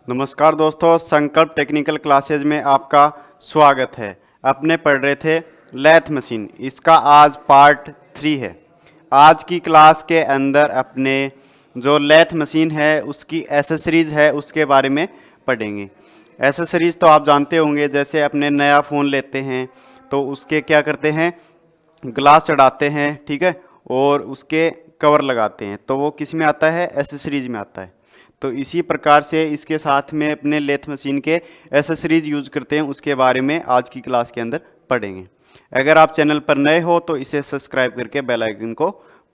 नमस्कार दोस्तों, संकल्प टेक्निकल क्लासेज में आपका स्वागत है। अपने पढ़ रहे थे लैथ मशीन, इसका आज पार्ट 3 है। आज की क्लास के अंदर अपने जो लैथ मशीन है उसकी एसेसरीज है उसके बारे में पढ़ेंगे। एसेसरीज तो आप जानते होंगे, जैसे अपने नया फ़ोन लेते हैं तो उसके क्या करते हैं, ग्लास चढ़ाते हैं, ठीक है, और उसके कवर लगाते हैं, तो वो किस में आता है, एसेसरीज में आता है। तो इसी प्रकार से इसके साथ में अपने लेथ मशीन के एसेसरीज यूज करते हैं, उसके बारे में आज की क्लास के अंदर पढ़ेंगे। अगर आप चैनल पर नए हो तो इसे सब्सक्राइब करके बेल आइकन को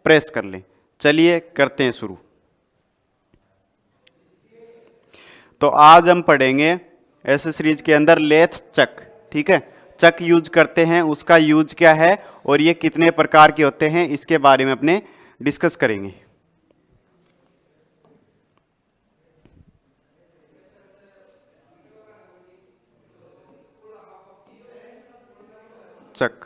प्रेस कर लें। चलिए करते हैं शुरू। तो आज हम पढ़ेंगे एसेसरीज के अंदर लेथ चक, ठीक है। चक यूज करते हैं, उसका यूज क्या है और ये कितने प्रकार के होते हैं, इसके बारे में अपने डिस्कस करेंगे। चक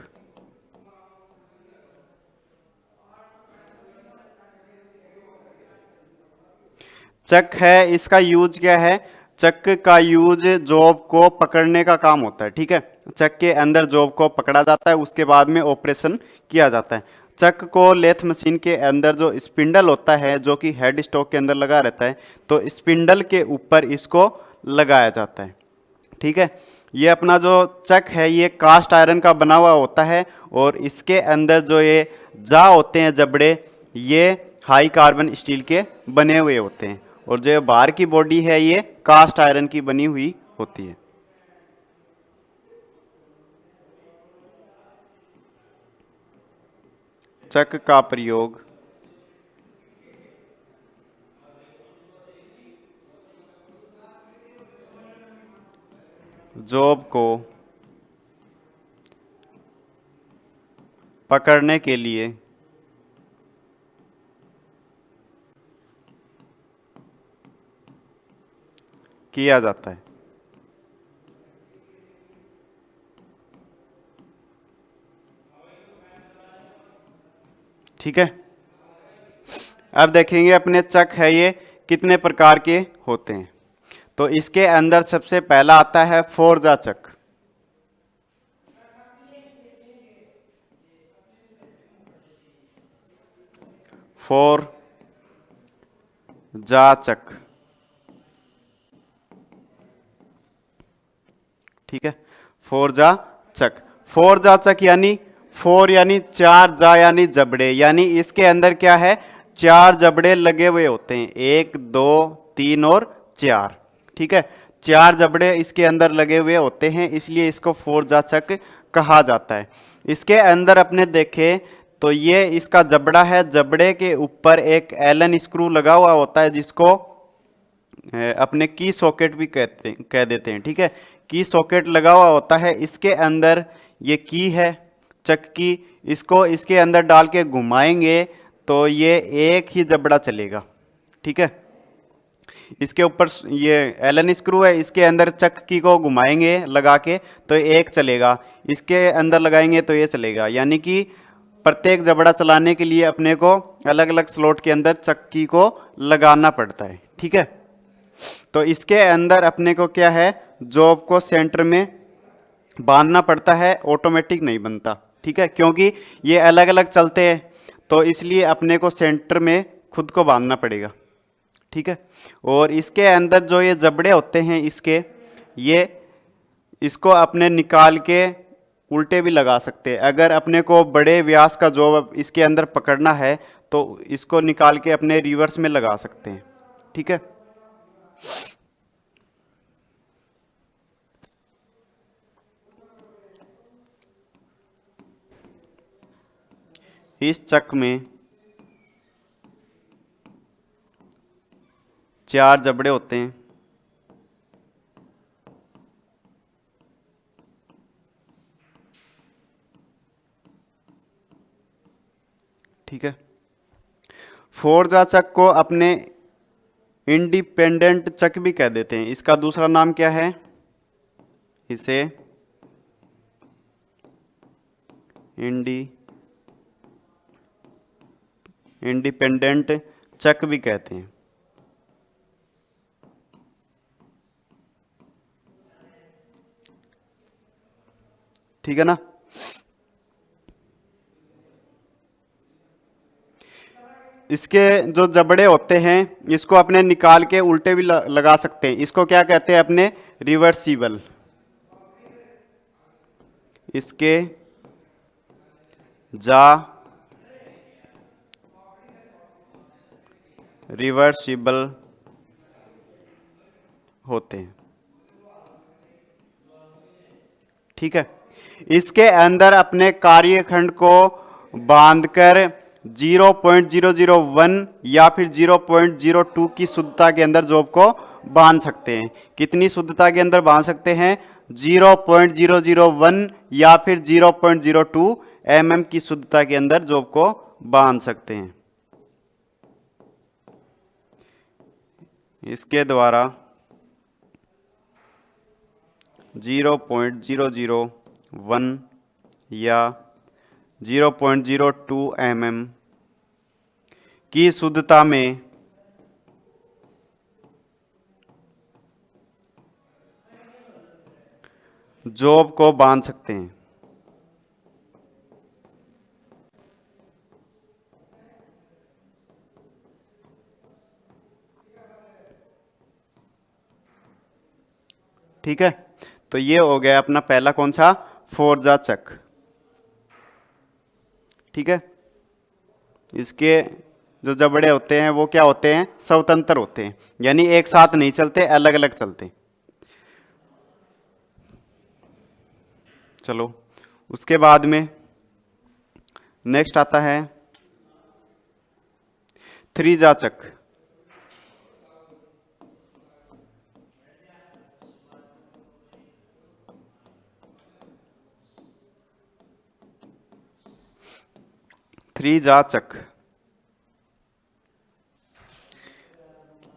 चक है, इसका यूज क्या है। चक का यूज जॉब को पकड़ने का काम होता है, ठीक है। चक के अंदर जॉब को पकड़ा जाता है, उसके बाद में ऑपरेशन किया जाता है। चक को लेथ मशीन के अंदर जो स्पिंडल होता है, जो कि हेड स्टॉक के अंदर लगा रहता है, तो स्पिंडल के ऊपर इसको लगाया जाता है, ठीक है। ये अपना जो चक है ये कास्ट आयरन का बना हुआ होता है, और इसके अंदर जो ये जा होते हैं, जबड़े, ये हाई कार्बन स्टील के बने हुए होते हैं, और जो बाहर की बॉडी है ये कास्ट आयरन की बनी हुई होती है। चक का प्रयोग जॉब को पकड़ने के लिए किया जाता है, ठीक है। अब देखेंगे अपने चक है ये कितने प्रकार के होते हैं। तो इसके अंदर सबसे पहला आता है फोरजा चक। फोर जा चक, ठीक है। फोर जा चक, फोर जा चक यानी फोर यानी चार, जा यानी जबड़े, यानी इसके अंदर क्या है, चार जबड़े लगे हुए होते हैं, एक दो तीन और चार, ठीक है। चार जबड़े इसके अंदर लगे हुए होते हैं, इसलिए इसको फोर जा चक कहा जाता है। इसके अंदर अपने देखें तो ये इसका जबड़ा है, जबड़े के ऊपर एक एलन स्क्रू लगा हुआ होता है, जिसको अपने की सॉकेट भी कह देते हैं, ठीक है। की सॉकेट लगा हुआ होता है, इसके अंदर ये की है चक की, इसको इसके अंदर डाल के घुमाएंगे तो ये एक ही जबड़ा चलेगा, ठीक है। इसके ऊपर ये एलन स्क्रू है, इसके अंदर चक की को घुमाएंगे लगा के तो एक चलेगा, इसके अंदर लगाएंगे तो ये चलेगा, यानी कि प्रत्येक जबड़ा चलाने के लिए अपने को अलग अलग स्लॉट के अंदर चक्की को लगाना पड़ता है, ठीक है। तो इसके अंदर अपने को क्या है, जॉब को सेंटर में बांधना पड़ता है, ऑटोमेटिक नहीं बनता, ठीक है, क्योंकि ये अलग अलग चलते हैं, तो इसलिए अपने को सेंटर में खुद को बांधना पड़ेगा, ठीक है। और इसके अंदर जो ये जबड़े होते हैं इसके, ये इसको अपने निकाल के उल्टे भी लगा सकते हैं। अगर अपने को बड़े व्यास का जॉब इसके अंदर पकड़ना है तो इसको निकाल के अपने रिवर्स में लगा सकते हैं, ठीक है। इस चक में चार जबड़े होते हैं, ठीक है। फोरजा चक को अपने इंडिपेंडेंट चक भी कह देते हैं, इसका दूसरा नाम क्या है, इसे इंडिपेंडेंट चक भी कहते हैं। ठीक है ना। इसके जो जबड़े होते हैं इसको अपने निकाल के उल्टे भी लगा सकते हैं, इसको क्या कहते हैं अपने, रिवर्सिबल। इसके जा रिवर्सिबल होते हैं। ठीक है, इसके अंदर अपने कार्यखंड को बांधकर 0.001 या फिर 0.02 की शुद्धता के अंदर जॉब को बांध सकते हैं। कितनी शुद्धता के अंदर बांध सकते हैं, 0.001 या फिर 0.02 mm की शुद्धता के अंदर जॉब को बांध सकते हैं। इसके द्वारा 0.001 या 0.02 mm की शुद्धता में जॉब को बांध सकते हैं। ठीक है, तो ये हो गया अपना पहला कौन सा, फोरजा चक। ठीक है, इसके जो जबड़े होते हैं वो क्या होते हैं, स्वतंत्र होते हैं, यानी एक साथ नहीं चलते, अलग अलग चलते। चलो उसके बाद में नेक्स्ट आता है थ्री जाचक। थ्री जाचक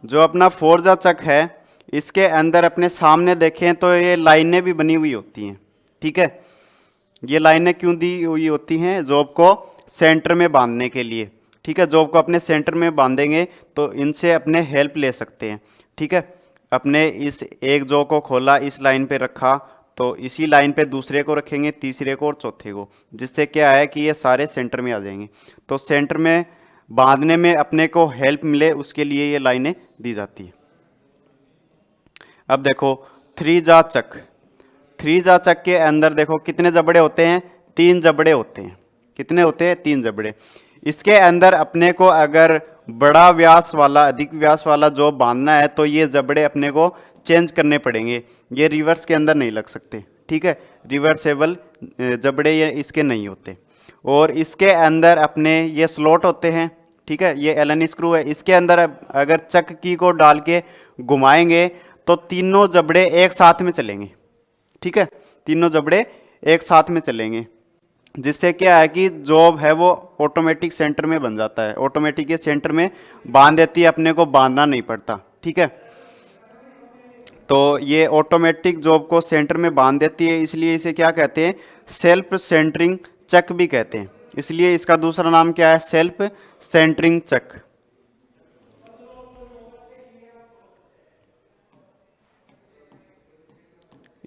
जो अपना फोर जाचक है, इसके अंदर अपने सामने देखें तो ये लाइनें भी बनी हुई होती हैं। ठीक है, ये लाइनें क्यों दी हुई होती हैं, जॉब को सेंटर में बांधने के लिए। ठीक है, जॉब को अपने सेंटर में बांधेंगे तो इनसे अपने हेल्प ले सकते हैं। ठीक है, अपने इस एक जॉब को खोला, इस लाइन पे रखा, तो इसी लाइन पे दूसरे को रखेंगे, तीसरे को और चौथे को, जिससे क्या है कि ये सारे सेंटर में आ जाएंगे। तो सेंटर में बांधने में अपने को हेल्प मिले उसके लिए ये लाइनें दी जाती है। अब देखो थ्री जा चक, थ्री जा चक के अंदर देखो कितने जबड़े होते हैं, तीन जबड़े होते हैं। कितने होते हैं, तीन जबड़े। इसके अंदर अपने को अगर बड़ा व्यास वाला, अधिक व्यास वाला जो बांधना है तो ये जबड़े अपने को चेंज करने पड़ेंगे, ये रिवर्स के अंदर नहीं लग सकते। ठीक है, रिवर्सेबल जबड़े ये इसके नहीं होते। और इसके अंदर अपने ये स्लॉट होते हैं। ठीक है, ये एलन स्क्रू है, इसके अंदर अगर चक की को डाल के घुमाएंगे तो तीनों जबड़े एक साथ में चलेंगे। ठीक है, तीनों जबड़े एक साथ में चलेंगे, जिससे क्या है कि जॉब है वो ऑटोमेटिक सेंटर में बन जाता है, ऑटोमेटिक ये सेंटर में बांध देती है, अपने को बांधना नहीं पड़ता। ठीक है, तो ये ऑटोमेटिक जॉब को सेंटर में बांध देती है, इसलिए इसे क्या कहते हैं, सेल्फ सेंटरिंग चक भी कहते हैं। इसलिए इसका दूसरा नाम क्या है, सेल्फ सेंटरिंग चक।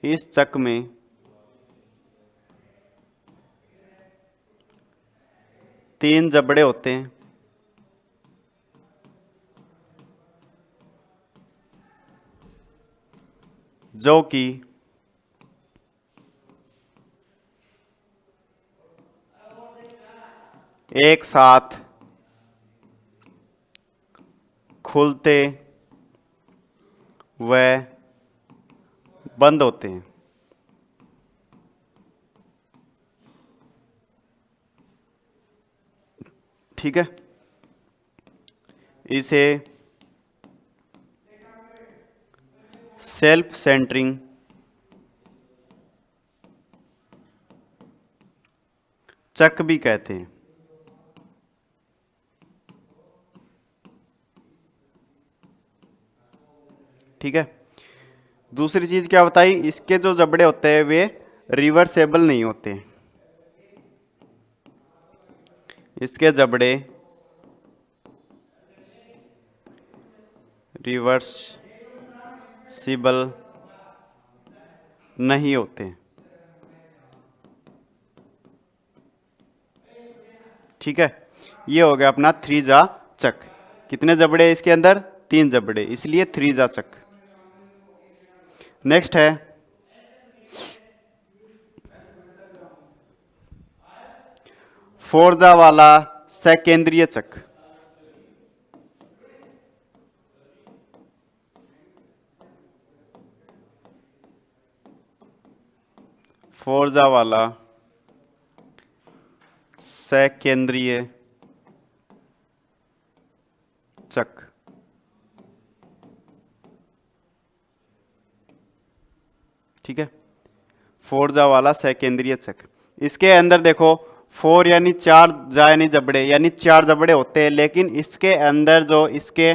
इस चक में तीन जबड़े होते हैं, जो कि एक साथ खुलते व बंद होते हैं। ठीक है, इसे सेल्फ सेंटरिंग चक भी कहते हैं। ठीक है, दूसरी चीज क्या बताई, इसके जो जबड़े होते हैं वे रिवर्सेबल नहीं होते। इसके जबड़े रिवर्सिबल नहीं होते। ठीक है, ये हो गया अपना थ्री जा चक। कितने जबड़े इसके अंदर? 3 जबड़े, इसलिए थ्री जा चक। नेक्स्ट है फोर जा वाला सकेंद्रीय चक। फोर जा वाला सकेंद्रीय चक। ठीक है, फोर जा वाला सकेंद्रीय चक। इसके अंदर देखो, फोर यानी चार जा यानी जबड़े, यानी 4 जबड़े होते हैं, लेकिन इसके अंदर जो इसके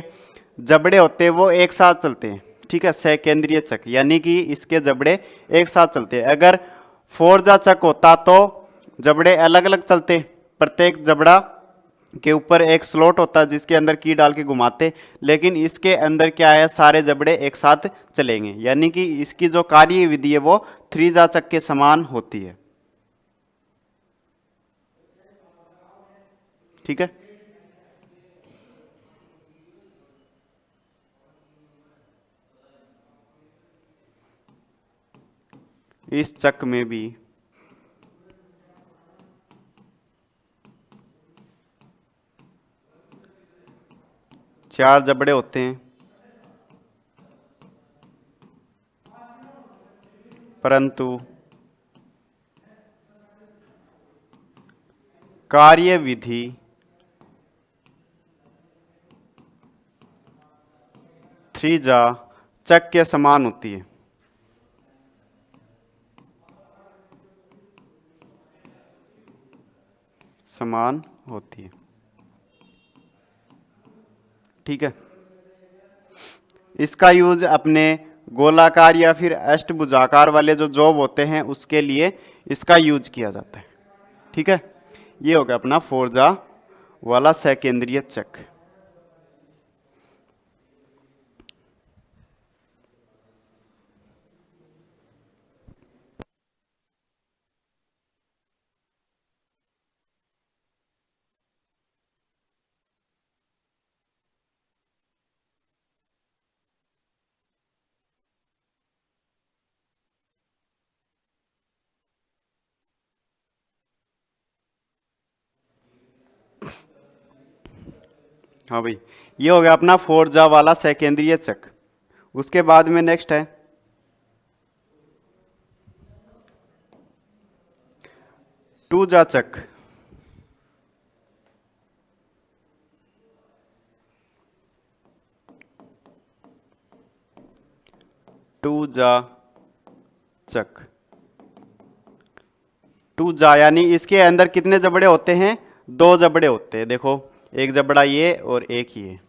जबड़े होते हैं वो एक साथ चलते हैं। ठीक है, सकेंद्रीय चक यानी कि इसके जबड़े एक साथ चलते हैं। अगर फोर जा चक होता तो जबड़े अलग अलग चलते, प्रत्येक जबड़ा के ऊपर एक स्लॉट होता है जिसके अंदर की डाल के घुमाते, लेकिन इसके अंदर क्या है, सारे जबड़े एक साथ चलेंगे, यानी कि इसकी जो कार्य विधि है वो थ्री जा चक के समान होती है। ठीक है, इस चक में भी चार जबड़े होते हैं, परंतु कार्य विधि थ्री जा चक के समान होती है। समान होती है। ठीक है, इसका यूज अपने गोलाकार या फिर अष्टभुजाकार वाले जो जॉब होते हैं उसके लिए इसका यूज किया जाता है। ठीक है, ये हो गया अपना फोर जा वाला सकेंद्रीय चक। हाँ भाई, ये हो गया अपना फोर जा वाला सकेंद्रीय चक। उसके बाद में नेक्स्ट है टू जा चक। टू जा चक, टू जा यानी इसके अंदर कितने जबड़े होते हैं? 2 जबड़े होते हैं। देखो, एक जबड़ा ये और एक ये,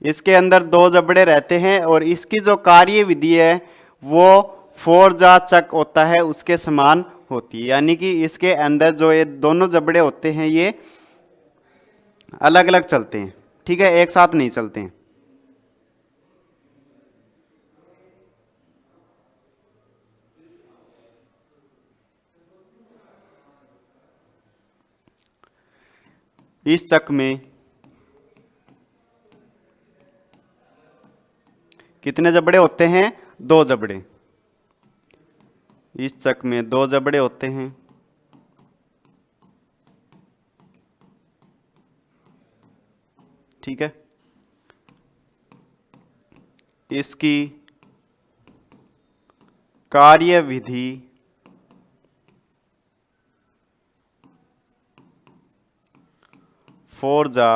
इसके अंदर 2 जबड़े रहते हैं और इसकी जो कार्य विधि है वो फोर जा चक होता है उसके समान होती है, यानी कि इसके अंदर जो ये दोनों जबड़े होते हैं ये अलग अलग चलते हैं। ठीक है, एक साथ नहीं चलते हैं। इस चक में कितने जबड़े होते हैं? 2 जबड़े। इस चक में 2 जबड़े होते हैं। ठीक है, इसकी कार्य विधि फोर जा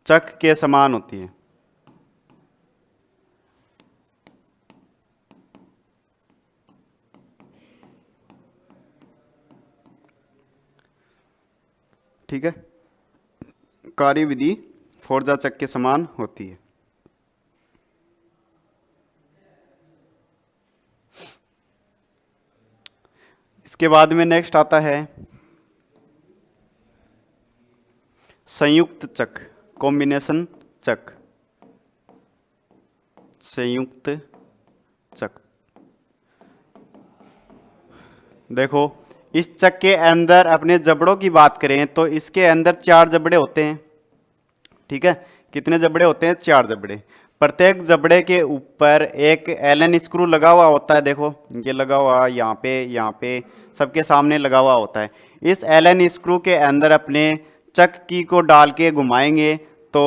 चक के समान होती है। ठीक है, कार्य विधि फोर जा चक के समान होती है। इसके बाद में नेक्स्ट आता है संयुक्त चक, कॉम्बिनेशन चक। संयुक्त चक, देखो, इस चक के अंदर अपने जबड़ों की बात करें तो इसके अंदर 4 जबड़े होते हैं। ठीक है, कितने जबड़े होते हैं? 4 जबड़े। प्रत्येक जबड़े के ऊपर एक एलन स्क्रू लगा हुआ होता है। देखो, ये लगा हुआ यहाँ पे सबके सामने लगा हुआ होता है। इस एलन स्क्रू के अंदर अपने चक की को डाल के घुमाएंगे तो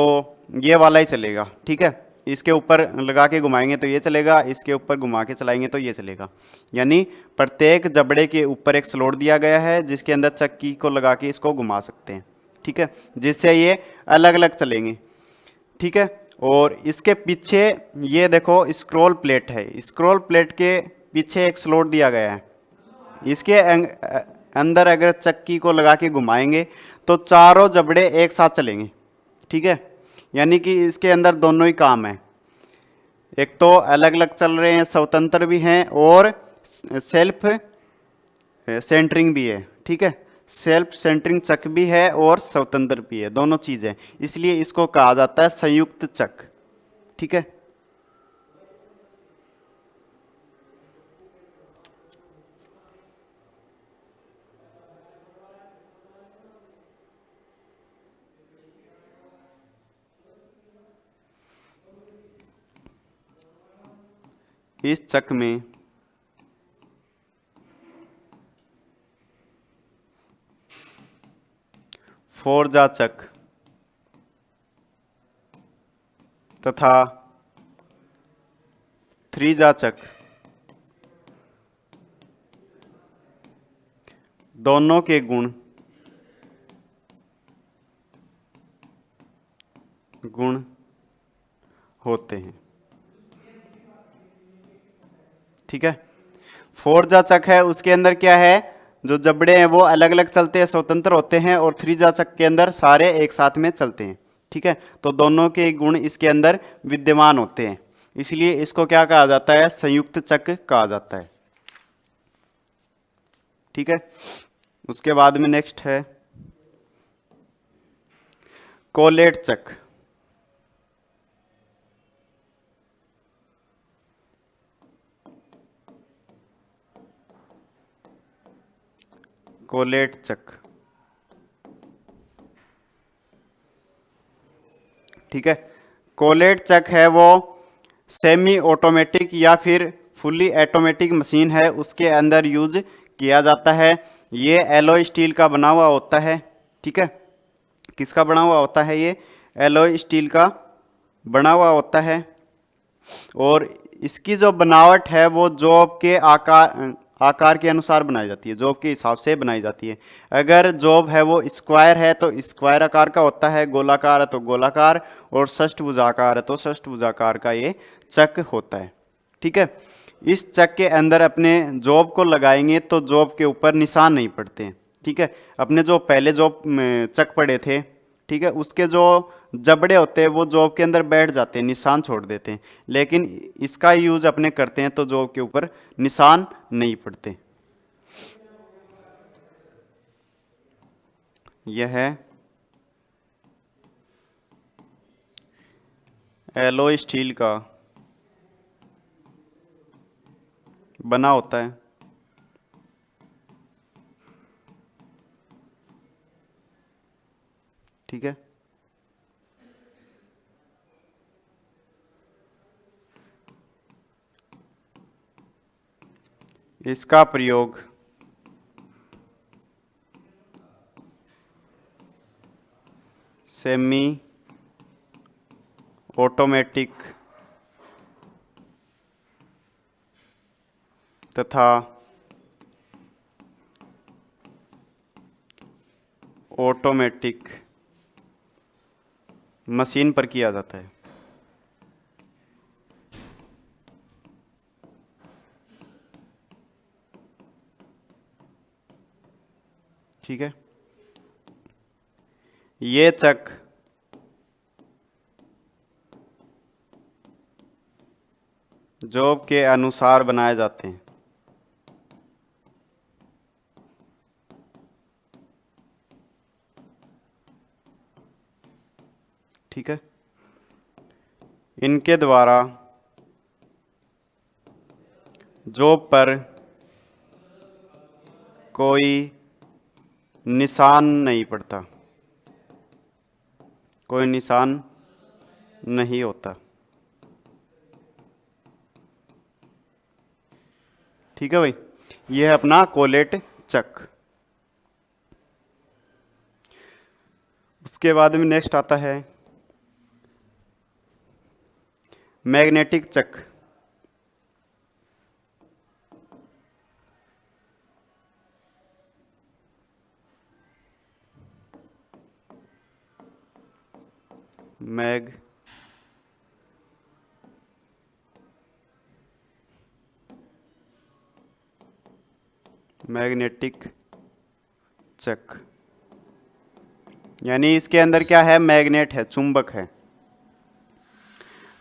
ये वाला ही चलेगा। ठीक है, इसके ऊपर लगा के घुमाएंगे तो ये चलेगा, इसके ऊपर घुमा के चलाएंगे तो ये चलेगा। यानी प्रत्येक जबड़े के ऊपर एक स्लॉट दिया गया है जिसके अंदर चक्की को लगा के इसको घुमा सकते हैं। ठीक है, जिससे ये अलग अलग चलेंगे। ठीक है, और इसके पीछे ये देखो स्क्रॉल प्लेट है। स्क्रॉल प्लेट के पीछे एक स्लॉट दिया गया है। इसके अंदर अगर चक्की को लगा के घुमाएंगे तो चारों जबड़े एक साथ चलेंगे। ठीक है, यानी कि इसके अंदर दोनों ही काम है। एक तो अलग अलग चल रहे हैं, स्वतंत्र भी हैं, और सेल्फ सेंटरिंग भी है। ठीक है, सेल्फ सेंटरिंग चक भी है और स्वतंत्र भी है, दोनों चीजें। इसलिए इसको कहा जाता है संयुक्त चक। ठीक है, इस चक में फोरजा चक तथा थ्रीजा चक दोनों के गुण होते हैं। ठीक है, फोरजा चक है उसके अंदर क्या है, जो जबड़े हैं वो अलग अलग चलते हैं, स्वतंत्र होते हैं, और थ्रीजा चक के अंदर सारे एक साथ में चलते हैं। ठीक है, तो दोनों के गुण इसके अंदर विद्यमान होते हैं, इसलिए इसको क्या कहा जाता है? संयुक्त चक कहा जाता है। ठीक है, उसके बाद में नेक्स्ट है कोलेट चक। कोलेट चक, ठीक है, कोलेट चक है वो सेमी ऑटोमेटिक या फिर फुल्ली ऑटोमेटिक मशीन है, उसके अंदर यूज किया जाता है। ये एलॉय स्टील का बना हुआ होता है। ठीक है, किसका बना हुआ होता है? ये एलॉय स्टील का बना हुआ होता है, और इसकी जो बनावट है वो जॉब के आकार के अनुसार बनाई जाती है, जॉब के हिसाब से बनाई जाती है। अगर जॉब है वो स्क्वायर है तो स्क्वायर आकार का होता है, गोलाकार है तो गोलाकार, और षष्ठभुजाकार है तो षष्ठभुजाकार का ये चक होता है। ठीक है, इस चक के अंदर अपने जॉब को लगाएंगे तो जॉब के ऊपर निशान नहीं पड़ते हैं। ठीक है, अपने जो पहले जॉब चक पड़े थे, ठीक है, उसके जो जबड़े होते हैं वो जॉब के अंदर बैठ जाते हैं, निशान छोड़ देते हैं, लेकिन इसका यूज अपने करते हैं तो जॉब के ऊपर निशान नहीं पड़ते। यह है एलॉय स्टील का बना होता है। ठीक है, इसका प्रयोग सेमी ऑटोमेटिक तथा ऑटोमेटिक मशीन पर किया जाता है। ठीक है, ये चक जॉब के अनुसार बनाए जाते हैं। ठीक है, इनके द्वारा जॉब पर कोई निशान नहीं पड़ता, कोई निशान नहीं होता। ठीक है भाई, ये है अपना कोलेट चक। उसके बाद में नेक्स्ट आता है मैग्नेटिक चक। मैग्नेटिक चक, यानी इसके अंदर क्या है, मैग्नेट है, चुंबक है।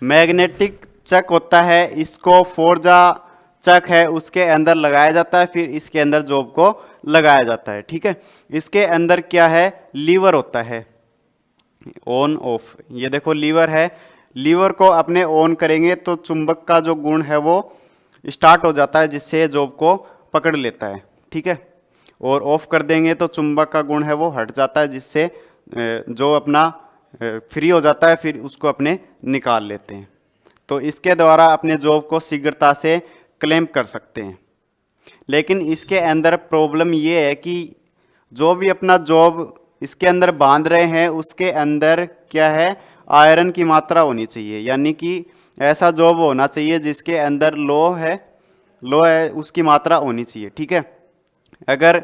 मैग्नेटिक चक होता है, इसको फोर्जा चक है उसके अंदर लगाया जाता है, फिर इसके अंदर जॉब को लगाया जाता है। ठीक है, इसके अंदर क्या है, लीवर होता है, ऑन ऑफ। ये देखो लीवर है, लीवर को अपने ऑन करेंगे तो चुंबक का जो गुण है वो स्टार्ट हो जाता है, जिससे जॉब को पकड़ लेता है। ठीक है, और ऑफ कर देंगे तो चुंबक का गुण है वो हट जाता है, जिससे जो अपना फ्री हो जाता है, फिर उसको अपने निकाल लेते हैं। तो इसके द्वारा अपने जॉब को शीघ्रता से क्लेम कर सकते हैं। लेकिन इसके अंदर प्रॉब्लम ये है कि जो भी अपना जॉब इसके अंदर बांध रहे हैं उसके अंदर क्या है, आयरन की मात्रा होनी चाहिए, यानी कि ऐसा जॉब होना चाहिए जिसके अंदर लो है उसकी मात्रा होनी चाहिए। ठीक है, अगर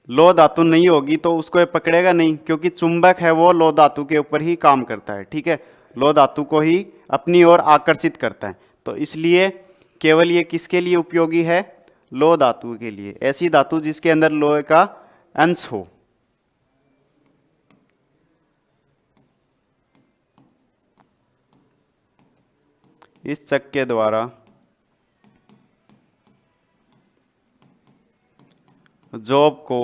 लो धातु नहीं होगी तो उसको ये पकड़ेगा नहीं, क्योंकि चुंबक है वो लो धातु के ऊपर ही काम करता है। ठीक है, लो धातु को ही अपनी ओर आकर्षित करता है। तो इसलिए केवल ये किसके लिए उपयोगी है, लो धातु के लिए, ऐसी धातु जिसके अंदर लोहे का अंश हो। इस चक के द्वारा जॉब को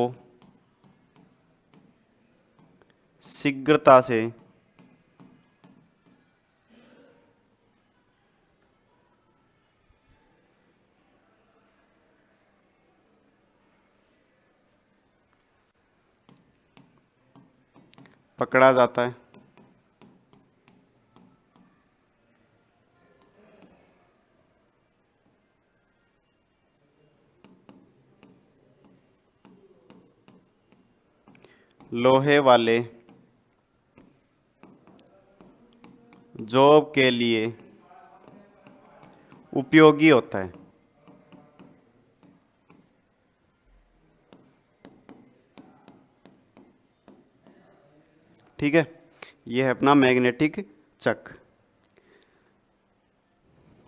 शीघ्रता से पकड़ा जाता है। लोहे वाले जॉब के लिए उपयोगी होता है। ठीक है, ये है अपना मैग्नेटिक चक।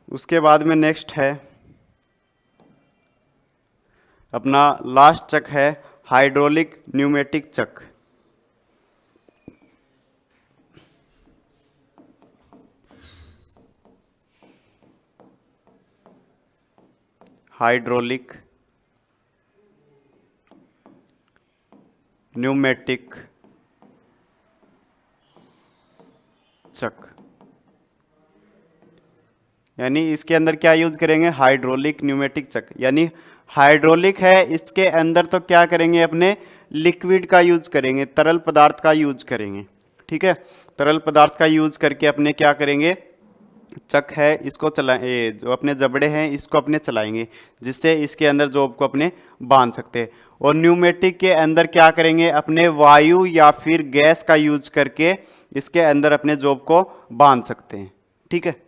उसके बाद में नेक्स्ट है अपना लास्ट चक है हाइड्रोलिक न्यूमेटिक चक। हाइड्रोलिक न्यूमेटिक चक, यानी इसके अंदर क्या यूज करेंगे, हाइड्रोलिक न्यूमेटिक चक। यानी हाइड्रोलिक है, इसके अंदर तो क्या करेंगे, अपने लिक्विड का यूज करेंगे, तरल पदार्थ का यूज करेंगे। ठीक है, तरल पदार्थ का यूज करके अपने क्या करेंगे, चक है इसको चलाए, जो अपने जबड़े हैं इसको अपने चलाएंगे, जिससे इसके अंदर जॉब को अपने बांध सकते हैं। और न्यूमेटिक के अंदर क्या करेंगे, अपने वायु या फिर गैस का यूज करके इसके अंदर अपने जॉब को बांध सकते हैं। ठीक है,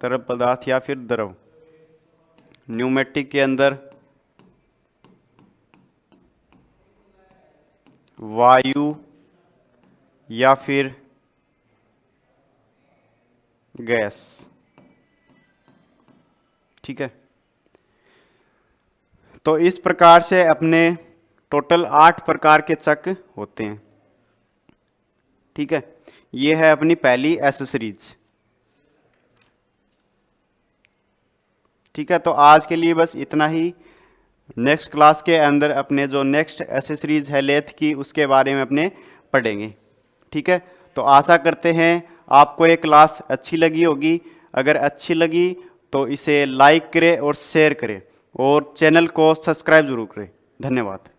तरल पदार्थ या फिर द्रव, न्यूमेटिक के अंदर वायु या फिर गैस। ठीक है, तो इस प्रकार से अपने टोटल 8 प्रकार के चक होते हैं। ठीक है, ये है अपनी पहली एसेसरीज। ठीक है, तो आज के लिए बस इतना ही। नेक्स्ट क्लास के अंदर अपने जो नेक्स्ट एसेसरीज है लेथ की उसके बारे में अपने पढ़ेंगे। ठीक है, तो आशा करते हैं आपको ये क्लास अच्छी लगी होगी। अगर अच्छी लगी तो इसे लाइक करें और शेयर करें और चैनल को सब्सक्राइब जरूर करें। धन्यवाद।